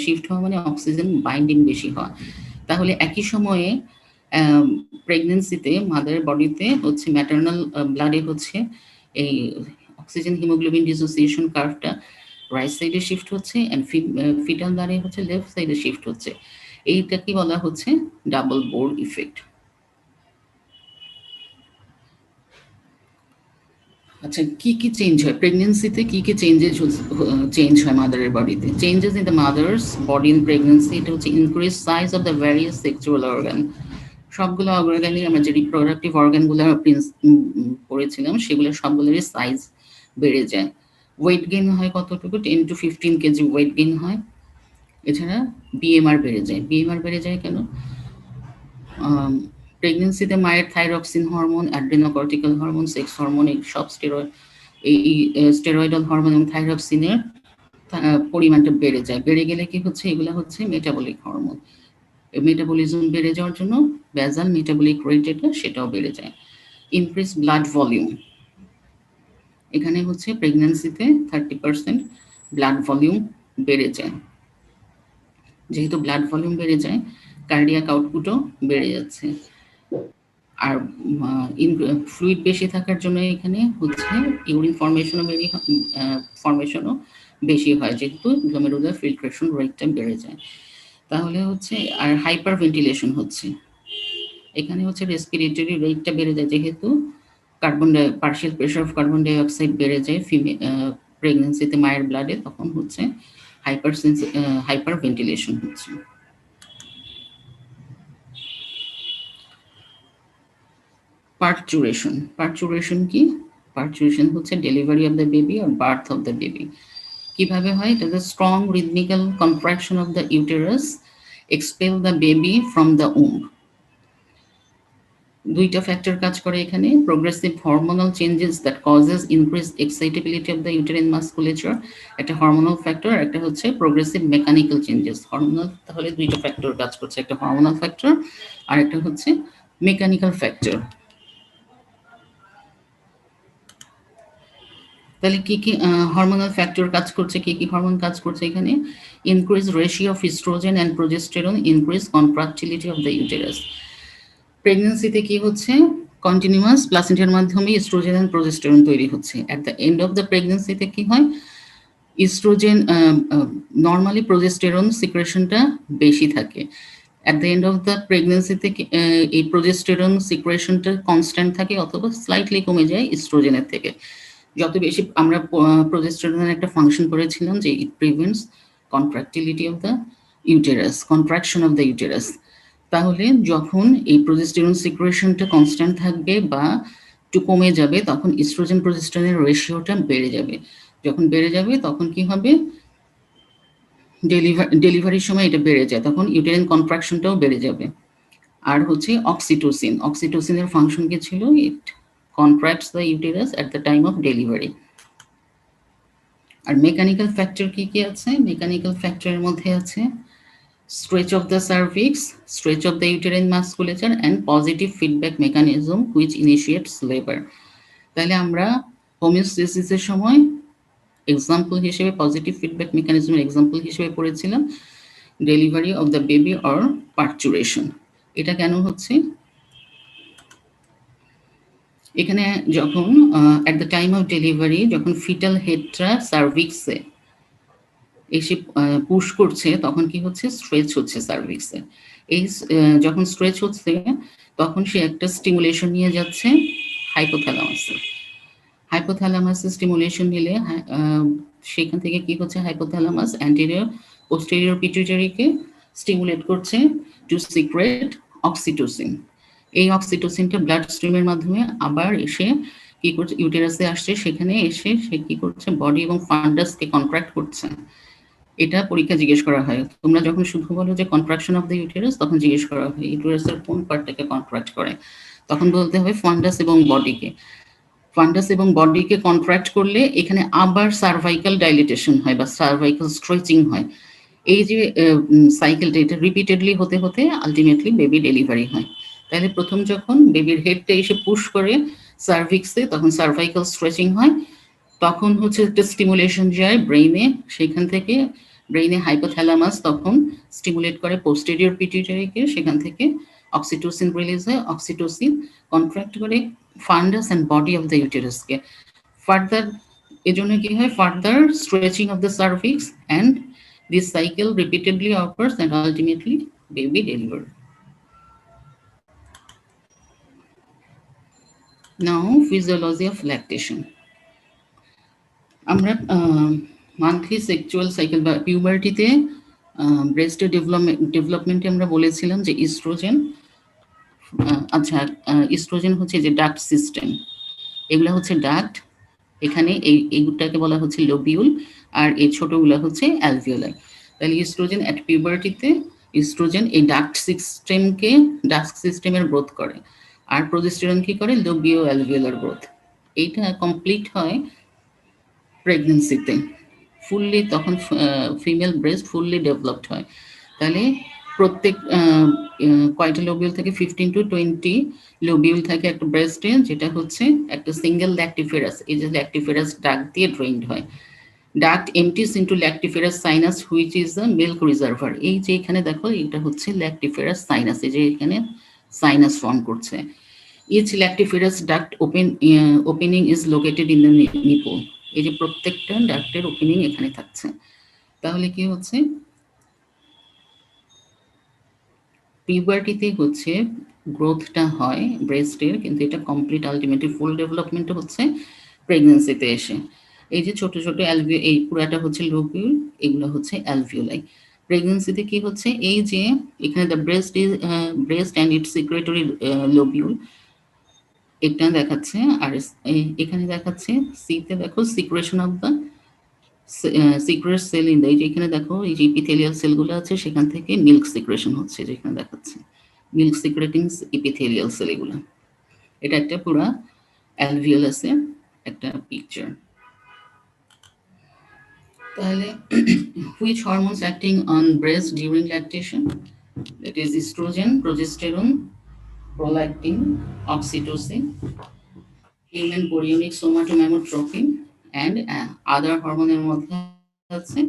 S1: শিফট হওয়া মানে অক্সিজেন বাইন্ডিং বেশি হওয়া। তাহলে একই সময়ে প্রেগনেন্সিতে মাদার বডিতে হচ্ছে ম্যাটার্নাল ব্লাডে হচ্ছে এই অক্সিজেন হিমোগ্লোবিন ডিসোসিয়েশন কার্ভটা রাইট সাইডে শিফট হচ্ছে, অ্যান্ড ফিটাল ব্লাডে হচ্ছে লেফট সাইডে শিফট হচ্ছে। এইটাকে বলা হচ্ছে ডাবল বোর ইফেক্ট। আচ্ছা, কি কি চেঞ্জ হয় প্রেগনেন্সিতে, কি কি চেঞ্জ হয় মাদারের বডিতে? Changes in the mother's body in pregnancy, এটা হচ্ছে increase size of the various sexual organ. সবগুলো অর্গানই আমরা যে রিপ্রোডাক্টিভ অর্গানগুলো পড়েছিলাম, সেগুলো সবগুলোরই সাইজ বেড়ে যায়। ওয়েট গেইন হয় কতটুকু, 10 to 15 কেজি ওয়েট গেইন হয়। এছাড়া বিএমআর বেড়ে যায়। বিএমআর বেড়ে যায় কেন? প্রেগনেন্সিতে মায়ের thyroxine hormone, adrenocortical hormone, sex hormone, এই সব এই স্টেরয়েডাল হরমোন এবং থাইরক্সিনের পরিমাণটা বেড়ে যায়। বেড়ে গেলে কি হচ্ছে, এগুলো হচ্ছে মেটাবলিক হরমোন। মেটাবলিজম বেড়ে যাওয়ার জন্য বেসাল মেটাবলিক রেট সেটাও বেড়ে যায়। ইনক্রিজ ব্লাড ভলিউম, এখানে হচ্ছে প্রেগনেন্সিতে 30% ব্লাড ভলিউম বেড়ে যায়। যেহেতু ব্লাড ভলিউম বেড়ে যায়, কার্ডিয়াক আউটপুটও বেড়ে যাচ্ছে। আর ফ্লুইড বেশি থাকার জন্য এখানে হচ্ছে ইউরিন ফর্মেশনও বেশি হয়, যেহেতু গ্লোমেরুলার ফিল্ট্রেশন রেটটা বেড়ে যায়। তাহলে হচ্ছে আর হাইপার ভেন্টিলেশন হচ্ছে, এখানে হচ্ছে রেসপিরেটরি রেটটা বেড়ে যায়, যেহেতু partial pressure of carbon dioxide বেড়ে যায় প্রেগনেন্সিতে মায়ের ব্লাডে, তখন হচ্ছে হাইপার ভেন্টিলেশন হচ্ছে। পার্চুরেশন কি? পার্চুরেশন হচ্ছে ডেলিভারি অফ দ্য বেবি আর বার্থ অফ দ্য বেবি। কিভাবে হয়? এটা the strong rhythmical contraction of the uterus expel the baby from the womb. দুইটা ফ্যাক্টর কাজ করে এখানে, progressive hormonal changes that causes increase excitability of the uterine musculature, একটা hormonal factor, একটা হচ্ছে প্রোগ্রেসিভ মেকানিক্যাল চেঞ্জেস। হরমোনাল, তাহলে দুইটা factor কাজ করছে, একটা হরমোনাল ফ্যাক্টর আর একটা হচ্ছে মেকানিক্যাল ফ্যাক্টর। তাহলে কি কি হরমোনাল ফ্যাক্টর কাজ করছে, কি কি হরমোন কাজ করছে এখানে? Increase ratio of oestrogen and progesterone, increase contractility of the uterus. প্রেগনেন্সিতে কি হচ্ছে? কন্টিনিউয়াস প্লাসেন্টার মাধ্যমে ইস্ট্রোজেন অ্যান্ড প্রোজেস্টেরন তৈরি হচ্ছে। At the end of the প্রেগনেন্সিতে কি হয়? ইস্ট্রোজেন, নর্মালি প্রোজেস্টেরন সিক্রেশনটা বেশি থাকে। At the end of the প্রেগনেন্সিতে এই প্রোজেস্টেরন সিক্রেশনটা কনস্ট্যান্ট থাকে অথবা স্লাইটলি কমে যায় ইস্ট্রোজেনের থেকে। যত বেশি আমরা প্রোজেস্টেরনের একটা ফাংশন করেছিলাম যে ইট prevents contractility of the uterus, contraction of the uterus. তাহলে যখন এই প্রোজেস্টেরন সিক্রেশনটা কনস্ট্যান্ট থাকবে বা একটু কমে যাবে, তখন ইস্ট্রোজেন প্রোজেস্টেরনের রেশিওটা বেড়ে যাবে। যখন বেড়ে যাবে তখন কি হবে? ডেলিভারির সময় এটা বেড়ে যায়, তখন ইউটেরিন কন্ট্রাকশনটাও বেড়ে যাবে। আর হচ্ছে অক্সিটোসিন, অক্সিটোসিনের ফাংশন কি ছিল? It contracts the uterus at the time of delivery. আর মেকানিক্যাল ফ্যাক্টর কি কি আছে? মেকানিক্যাল ফ্যাক্টরের মধ্যে আছে stretch of the cervix, stretch of the uterine musculature and positive feedback mechanism which initiates labor. তাহলে আমরা হোমিওস্টেসিসের সময় এক্সাম্পল হিসেবে পজিটিভ ফিডব্যাক মেকানিজমের এক্সাম্পল হিসেবে পড়েছিলাম delivery of the baby or parturition. এটা কেন হচ্ছে? এখানে যখন at the time of delivery যখন ফিটাল হেডটা সার্ভিক্সে এসে পুশ করছে, তখন কি হচ্ছে? স্ট্রেচ হচ্ছে সার্ভিক্সে। এই যখন স্ট্রেচ হচ্ছে তখন সে একটা স্টিমুলেশন নিয়ে যাচ্ছে হাইপোথ্যালামাসে। হাইপোথ্যালামাসে স্টিমুলেশন নিলে সেখান থেকে কি হচ্ছে? হাইপোথ্যালামাস অ্যান্টেরিয়র পোস্টেরিয়র পিটুইটারিকে স্টিমুলেট করছে টু সিক্রেট অক্সিটোসিন। এই অক্সিটোসিনটা ব্লাড স্ট্রিমের মাধ্যমে আবার এসে কি করছে? ইউটেরাসে আসছে, সেখানে এসে সে কি করছে? বডি এবং ফান্ডাসকে কন্ট্রাক্ট করছে। এটা পরীক্ষা জিজ্ঞেস করা হয়। তোমরা যখন শুধু বলো যে কন্ট্রাকশন অফ দ্য ইউটেরাস, তখন জিজ্ঞেস করা হয় ইউটেরাসের কোন পার্টটাকে কন্ট্রাক্ট করে, তখন বলতে হবে ফান্ডাস এবং বডিকে। ফান্ডাস এবং বডিকে কন্ট্রাক্ট করলে এখানে আবার সার্ভাইকাল ডাইলিটেশন হয় বা সার্ভাইকাল স্ট্রেচিং হয়। এই যে সাইকেলটা, এটা রিপিটেডলি হতে হতে আলটিমেটলি বেবি ডেলিভারি হয়। তাহলে প্রথম যখন বেবির হেডটা এসে পুশ করে সার্ভিক্সে, তখন সার্ভাইকাল স্ট্রেচিং হয়, তখন হচ্ছে একটা স্টিমুলেশন যায় ব্রেইনে, সেখান থেকে ব্রেইনে হাইপোথ্যালামাস তখন স্টিমুলেট করে পোস্টেরিয়র পিটুইটারিকে, সেখান থেকে অক্সিটোসিন রিলিজ হয়, অক্সিটোসিন কন্ট্রাক্ট করে fundus and body of the ইউটেরাসকে। ফার্দার এজন্য কি হয়? Further stretching of the cervix and this cycle repeatedly occurs and ultimately baby deliver. Now physiology of lactation. আমরা মান্থলি সেক্সুয়াল সাইকেল বা পিউবার্টিতে ব্রেস্টের ডেভেলপমেন্টে আমরা বলেছিলাম যে ইস্ট্রোজেন, আচ্ছা ইস্ট্রোজেন হচ্ছে যে ডাক্ট সিস্টেম, এগুলো হচ্ছে ডাক্ট, এখানে এইগুলোটাকে বলা হচ্ছে লোবিউল, আর এই ছোটগুলো হচ্ছে অ্যালভিওলাই। তাহলে ইস্ট্রোজেন অ্যাট পিউবার্টিতে ইস্ট্রোজেন এই ডাক্ট সিস্টেমের গ্রোথ করে, আর প্রোজেস্টেরন কি করে? লোবিও অ্যালভিওলার গ্রোথ। এইটা কমপ্লিট হয় প্রেগনেন্সিতে, ফুললি তখন ফিমেল ব্রেস্ট ফুললি ডেভেলপড হয়। তাহলে প্রত্যেক কয়টা লোবিউল থেকে 15 to 20 লোবিউল থাকে একটা ব্রেস্টে, যেটা হচ্ছে একটা সিঙ্গেল ল্যাক্টিফেরাস, এই যে ল্যাক্টিফেরাস ডাক্ট দিয়ে ড্রেইনড হয়। Duct empties into lactiferous sinus which is the milk reservoir. এই যে এখানে দেখো, এটা হচ্ছে ল্যাক্টিফেরাস সাইনাস, এই যে এখানে সাইনাস ফর্ম করছে। Each lactiferous duct opening is located in the nipple. এই যে প্রত্যেকটা ডাক্টের ওপেনিং এখানে থাকছে। তাহলে কি হচ্ছে? পিউবার্টিতে হচ্ছে গ্রোথটা হয় ব্রেস্টের, কিন্তু এটা কমপ্লিট আলটিমেটলি ফুল ডেভেলপমেন্টটা হচ্ছে প্রেগনেন্সিতে এসে। এই যে ছোট ছোট এই পুরাটা হচ্ছে লোবিউল, এগুলো হচ্ছে অ্যালভিওলাই। প্রেগনেন্সিতে কি হচ্ছে, এই যে এখানে the breast and its secretory lobule এটা দেখাচ্ছে, আর এখানে দেখাচ্ছে সিতে দেখো secretion of the secret cell in the, এই যে এখানে দেখো এই যে ইপিথেলিয়াল সেলগুলো আছে সেখান থেকে মিল্ক সিক্রেশন হচ্ছে, যেখানে দেখাচ্ছে মিল্ক সিক্রেটিং ইপিথেলিয়াল সেল এগুলো। এটা একটা পুরা অ্যালভিওলাসের একটা পিকচার। তাহলে which hormones acting on breast during lactation? That is estrogen, progesterone, prolactin, oxytocin, human chorionic somatomammotropic, and other hormone মধ্যে আছে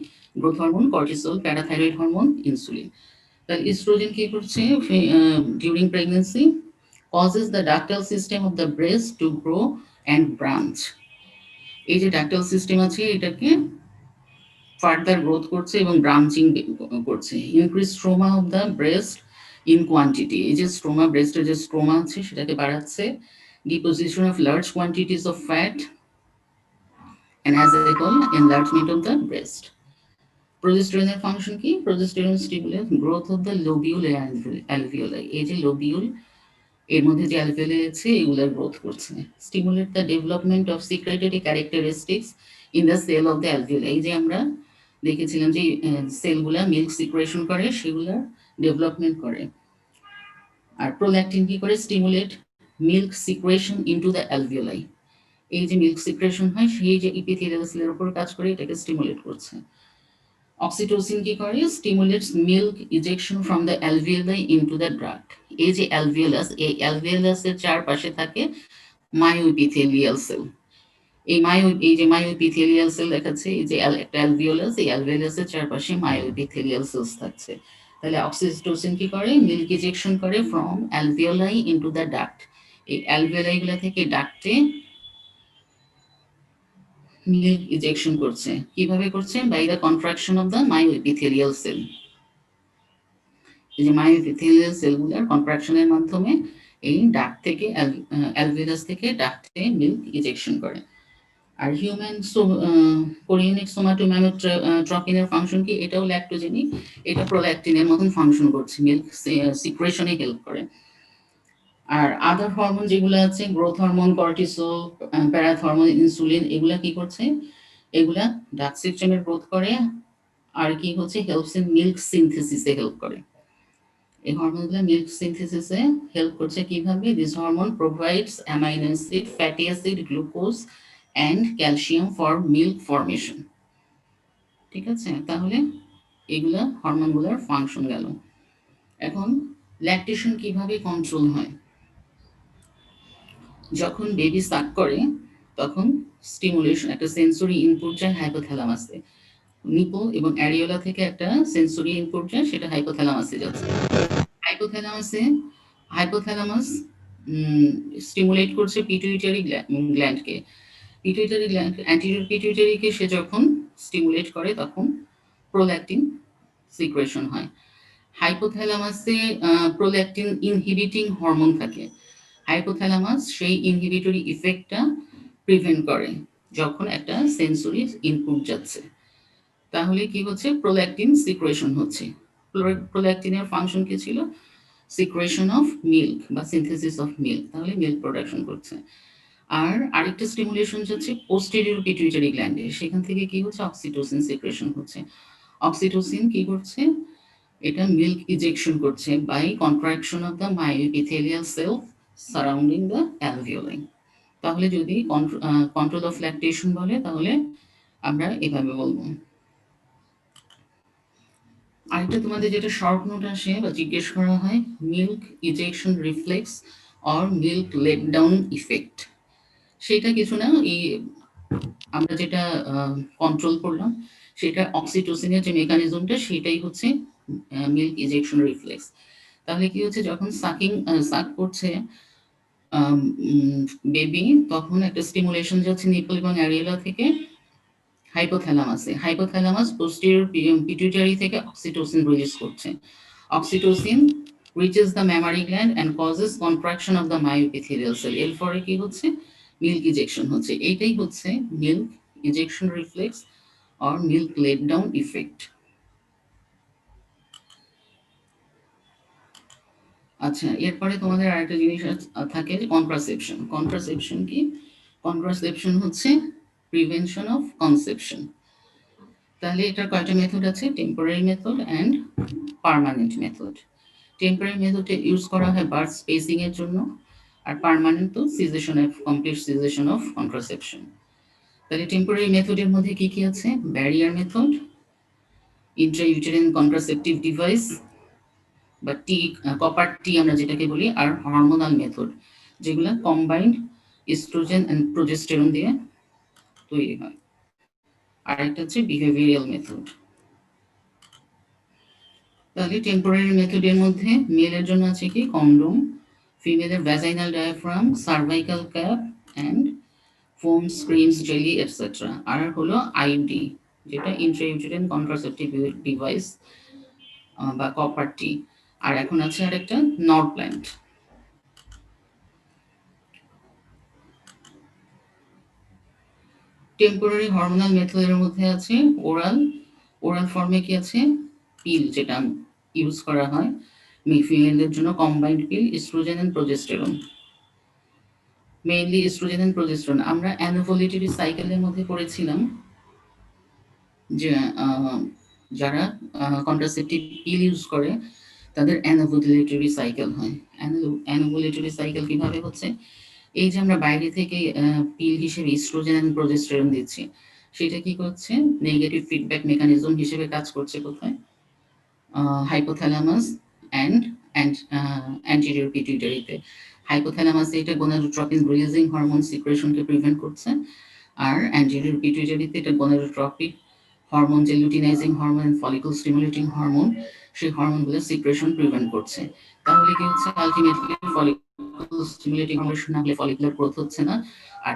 S1: growth hormone, cortisol, parathyroid hormone, insulin. The estrogen কি করছে during pregnancy causes the ductal system of the breast to grow and branch. এই যে ductal system আছে এটাকে further growth করছে এবং ব্রাঞ্চিং করছে। Increase stroma of the breast in quantity, এই যে স্ট্রোমা, ব্রেস্টের যে স্ট্রোমা আছে সেটাকে বাড়াচ্ছে। Deposition of large quantities of fat and as I call enlargement of the breast. প্রোজেস্টেরনের ফাংশন কি? Progesterone stimulate growth of the lobule alveoli, এই যে লোবিউল এর মধ্যে যে অ্যালভিওলাই আছে এগুলোর গ্রোথ করছে। Stimulate the development of secretory characteristics in the cell of the alveoli, এই যে আমরা দেখেছিলাম যে সেলগুলা মিল্ক সিক্রেশন করে সেগুলা ডেভেলপমেন্ট করে। আর প্রোল্যাকটিন কি করে? Stimulate milk secretion into the alveoli, এই যে মিল্ক সিক্রেশন হয় সেই যে ইপিথেলিয়াল সেলের উপর কাজ করে এটাকে স্টিমুলেট করছে। অক্সিটোসিন কি করে? Stimulates milk ejection from the alveoli into the duct, এই যে অ্যালভিওলাস, এই অ্যালভিওলাসের চারপাশে থাকে মায়োইপিথেলিয়াল সেল। এই যে মায়োইপিথেলিয়াল সেল দেখাচ্ছে, এই যে একটা অ্যালভিওলাস, এই অ্যালভিওলাসের চারপাশে মায়োইপিথেলিয়াল সেলস থাকছে। তাহলে অক্সিটোসিন কি করে? মিল্ক ইজেকশন করে from alveoli into the duct, এই অ্যালভিওলাই গুলা থেকে ডাক্টে মিল্ক ইজেকশন করছে। কিভাবে করছে? By the contraction of the myoepithelial cell, এই যে মায়োইপিথেলিয়াল সেলগুলার কন্ট্রাকশনের মাধ্যমে এই ডাক্ট থেকে অ্যালভিওলাস থেকে ডাক্টে মিল্ক ইজেকশন করে। আর হিউম্যান কোরিয়নিক সোমাটোম্যামোট্রপিনের ফাংশন কি? এটাও ল্যাক্টোজেনিক, এটা প্রোল্যাকটিনের মতন ফাংশন করছে, মিল্ক সিক্রেশনে হেল্প করে। আর আদার হরমোন যেগুলো আছে, গ্রোথ হরমোন, কর্টিসল, প্যারাথর্মোন, ইনসুলিন, এগুলা কি করছে? এগুলা ডাক্ট সিস্টেমের গ্রোথ করে। আর কি হচ্ছে? হেল্পস ইন মিল্ক সিনথেসিসে হেল্প করে। এই হরমোনগুলো মিল্ক সিনথেসিসে হেল্প করছে কিভাবে? This hormone provides amino acid, fatty acid, glucose and calcium for milk formation. ঠিক আছে, তাহলে এগুলা হরমোনগুলোর ফাংশন গেল। এখন ল্যাকটেশন কিভাবে কন্ট্রোল হয়? যখন বেবি সাক করে তখন স্টিমুলেশন, একটা সেন্সরি ইনপুট যায় হাইপোথ্যালামাসে। নিপল এবং অ্যারিওলা থেকে একটা সেন্সরি ইনপুট যায়, সেটা হাইপোথ্যালামাসে যাচ্ছে। হাইপোথ্যালামাসে হাইপোথ্যালামাস স্টিমুলেট করছে পিটুইটারি গ্ল্যান্ডকে। পিটুইটারি গ্ল্যান্ড, অ্যান্টিরিয়র পিটুইটারিকে সে যখন স্টিমুলেট করে তখন প্রোল্যাকটিন সিক্রেশন হয়। হাইপোথ্যালামাসে প্রোল্যাকটিন ইনহিবিটিং হরমোন থাকে। হাইপোথ্যালামাস সেই ইনহিবিটরি ইফেক্টটা প্রিভেন্ট করে যখন একটা সেন্সরি ইনপুট যাচ্ছে। তাহলে কি হচ্ছে? প্রোল্যাকটিন সিক্রেশন হচ্ছে। প্রোল্যাকটিনের ফাংশন কি ছিল? সিক্রেশন অফ মিল্ক বা সিনথেসিস অফ মিল্ক, তাহলে মিল্ক প্রোডাকশন করছে। আর আরেকটা স্টিমুলেশন যাচ্ছে পোস্টেরিয়র পিটুইটারি গ্ল্যান্ডে, সেখান থেকে কি হচ্ছে? অক্সিটোসিন সিক্রেশন হচ্ছে। অক্সিটোসিন কি করছে? এটা মিল্ক ইজেকশন করছে by contraction of the myoepithelial cell surrounding the alveoli. তাহলে যদি কন্ট্রোল অফ ল্যাকটেশন বলে তাহলে আমরা এভাবে বলবো। আরেকটা তোমাদের যেটা শর্ট নোট আসে বা জিজ্ঞেস করা হয়, milk ejection reflex or milk let down effect, সেটা কিছু না, এই আমরা যেটা কন্ট্রোল করলাম সেটা অক্সিটোসিনের যে মেকানিজমটা সেটাই হচ্ছে মিল্ক ইজেকশন রিফ্লেক্স। তাহলে কি হচ্ছে? যখন সাক করছে বেবি, তখন একটা স্টিমুলেশন যাচ্ছে নিপল এবং অ্যারিয়েলা থেকে হাইপোথ্যালামাসে। হাইপোথ্যালামাস পোস্টেরিয়র পিটুইটারি থেকে অক্সিটোসিন রিলিজ করছে। Oxytocin reaches the mammary gland and causes contraction of the myoepithelial cell. এরপরে কি হচ্ছে, মিল্ক ইজেকশন হচ্ছে। এইটাই হচ্ছে milk ejection reflex or milk let down effect. আচ্ছা, এরপরে তোমাদের আরেকটা জিনিস থাকে কন্ট্রাসেপশন। কন্ট্রাসেপশন কি? কন্ট্রাসেপশন হচ্ছে প্রিভেনশন অফ কনসেপশন। তাহলে এটার কয়টা মেথড আছে? Temporary method and permanent method. Temporary মেথডে ইউজ করা হয় বার্থ স্পেসিং এর জন্য, আর পার্মানেন্ট তো cessation of complete cessation of contraception. তাহলে টেম্পোরারি মেথডের মধ্যে কি কি আছে? ব্যারিয়ার মেথড, ইন্ট্রাইউটেরিন কন্ট্রাসেপটিভ ডিভাইস বা টি, কপার টি আমরা যেটাকে বলি, আর হরমোনাল মেথড যেগুলো কম্বাইন্ড ইস্ট্রোজেন এন্ড প্রোজেস্টেরন দিয়ে তৈরি হয়। আরেকটা হচ্ছে বিহেভিয়ারাল মেথড। তাহলে টেম্পোরারি মেথডের মধ্যে মেলের জন্য আছে কি? কন্ডোম, ফিমেলের vaginal diaphragm, cervical cap and foam, creams, jelly etcetera. আর হলো আইউডি, যেটা ইন্ট্রাইউটেরিন কন্ট্রাসেপটিভ ডিভাইস বা কপার টি। আর এখন আছে আরেকটা নট প্ল্যান্ট। টেম্পোরারি হরমোনাল মেথডের মধ্যে আছে ওরাল। ওরাল ফর্মে কি আছে? পিল, যেটা ইউজ করা হয় ফিমেলদের জন্য, combined pill, oestrogen and progesterone, mainly oestrogen and progesterone. আমরা অ্যানোভুলেটরি সাইকেলের মধ্যে পড়েছিলাম যে যারা কন্ট্রাসেপটিভ পিল ইউজ করে তাদের অ্যানোভুলেটরি সাইকেল হয়। অ্যানোভুলেটরি সাইকেল কিভাবে হচ্ছে? এই যে আমরা বাইরে থেকে পিল হিসেবে ইস্ট্রোজেন এন্ড প্রোজেস্টেরন দিচ্ছি, সেটা কি করছে? নেগেটিভ ফিডব্যাক মেকানিজম হিসেবে কাজ করছে কোথায়? হাইপোথ্যালামাস অ্যান্ড অ্যান্টেরিয়র পিটুইটারিতে। হাইপোথ্যালামাসে এটা গোনাডোট্রপিন রিলিজিং হরমোন সিক্রেশনকে প্রিভেন্ট করছে, আর অ্যান্টেরিয়র পিটুইটারিতে এটা গোনাডোট্রপিক হরমোন, যে luteinizing hormone, follicle stimulating hormone, সেই হরমোনগুলো সিক্রেশন প্রিভেন্ট করছে। তাহলে কি হচ্ছে? আলটিমেটলি ফলিকল স্টিমুলেটিং হরমোন না হলে ফলিকুলার গ্রোথ হচ্ছে না, আর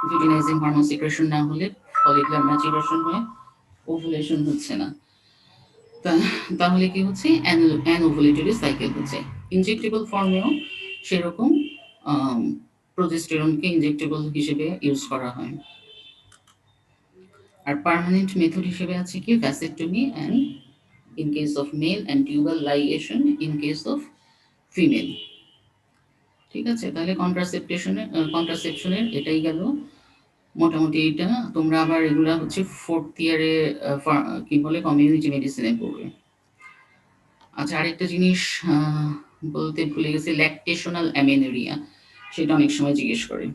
S1: লুটিনাইজিং হরমোন সিক্রেশন না হলে ফলিকুলার ম্যাচুরেশন হয়ে ওভুলেশন হচ্ছে না। তাহলে কি হচ্ছে? অ্যানোভুলেটরি সাইকেল হচ্ছে। ইনজেক্টেবল ফর্মেও সেরকম প্রোজেস্টেরনকে ইনজেক্টেবল হিসেবে ইউজ করা হয়। আর পার্মানেন্ট মেথড হিসেবে আছে কি? Vasectomy and in case of male and tubal ligation in case of female. ঠিক আছে, তাহলে কন্ট্রাসেপশনের এটাই গেল মোটামুটি। এটা তোমরা আবার এগুলা হচ্ছে 4th ইয়ারে কি বলে কমিউনিটি মেডিসিনে পড়বে। আচ্ছা, আরেকটা জিনিস বলতে ভুলে গেছি, ল্যাকটেশনাল অ্যামেনোরিয়া, সেটা অনেক সময় জিজ্ঞেস করে।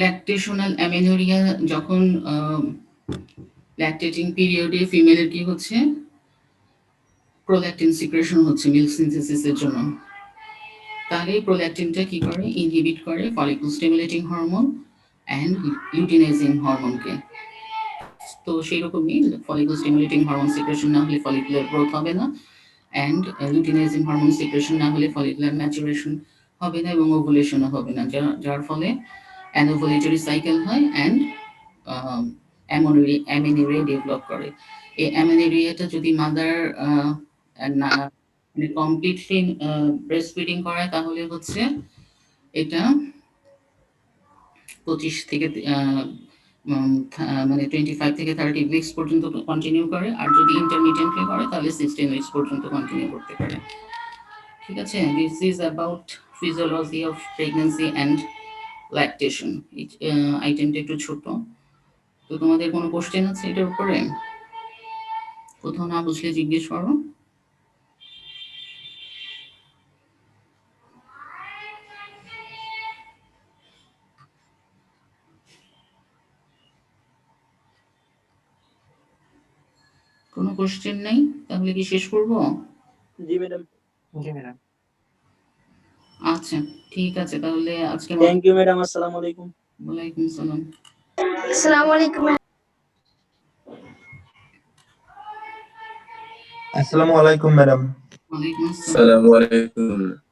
S1: ল্যাকটেশনাল অ্যামেনোরিয়া যখন ল্যাকটেটিং পিরিয়ডে ফিমেলের কি হচ্ছে? প্রোল্যাকটিন সিক্রেশন হচ্ছে মিল্ক সিনথেসিসের জন্য। তাহলে প্রোল্যাকটিনটা কি করে? ইনহিবিট করে follicle stimulating hormone and luteinizing হরমোনকে। তো সেই রকমই ফলিকল স্টিমুলেটিং হরমোন সিক্রেশন না হলে ফলিকুলার গ্রোথ হবে না, অ্যান্ড লুটিনাইজিং হরমোন সিক্রেশন না হলে ফলিকুলার ম্যাচুরেশন হবে না এবং ওভুলেশনও হবে না, যার ফলে অ্যানোভুলেটরি সাইকেল হয় অ্যান্ড অ্যামেনোরিয়া ডেভেলপ করে। এই অ্যামেনোরিয়াটা যদি মাদার না কমপ্লিটলি ব্রেস্ট ফিডিং করায়, তাহলে হচ্ছে এটা 25 থেকে মানে 25 থেকে 30 উইকস পর্যন্ত কন্টিনিউ করে, আর যদি ইন্টারমিডিয়েন্টলি করে তাহলে 16 উইকস পর্যন্ত কন্টিনিউ করতে পারে। ঠিক আছে, this is about physiology of pregnancy and lactation. আইটেমটা একটু ছোট। তো তোমাদের কোনো কোশ্চেন আছে এটার উপরে? কোথাও না বুঝলে জিজ্ঞেস করো। কোনো কোশ্চেন নেই? তাহলে কি শেষ করব?
S2: জি ম্যাডাম। জি ম্যাডাম।
S1: আচ্ছা, ঠিক আছে, তাহলে আজকে
S2: থ্যাংক ইউ ম্যাডাম। আসসালামু আলাইকুম।
S1: ওয়ালাইকুম আসসালাম।
S3: আসসালামু আলাইকুম।
S4: আসসালামু আলাইকুম ম্যাডাম।
S1: ওয়ালাইকুম আসসালাম।
S5: আসসালামু আলাইকুম।